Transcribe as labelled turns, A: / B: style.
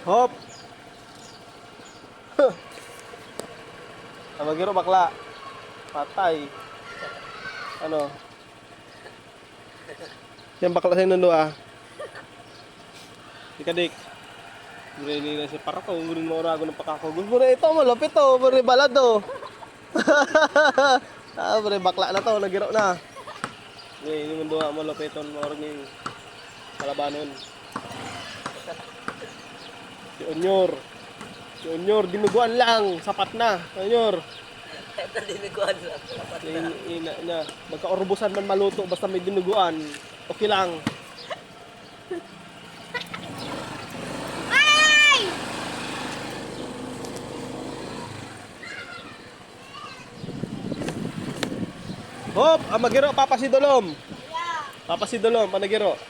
A: Hop! Magiro bakla. Patay. Ano? Yan bakla sa inundo ah. Dik. Gurili na si Parato. Gurin mo orago ng pakako. Gusto na ito. Malapit to. Buri balado. Buri bakla na to. Nagiro na. Ini mundo malapit to. Marang yung kalabanon. Si Onyor, dinuguan lang, sapat na. Onyor.
B: Ito dinuguan lang. Sapat na.
A: Ina niya, magkaorbusan man maluto basta may dinuguan, okay lang.
C: Ay!
A: Hop, magiro papasidolom.
C: Yeah.
A: Papasidolom, panagiro.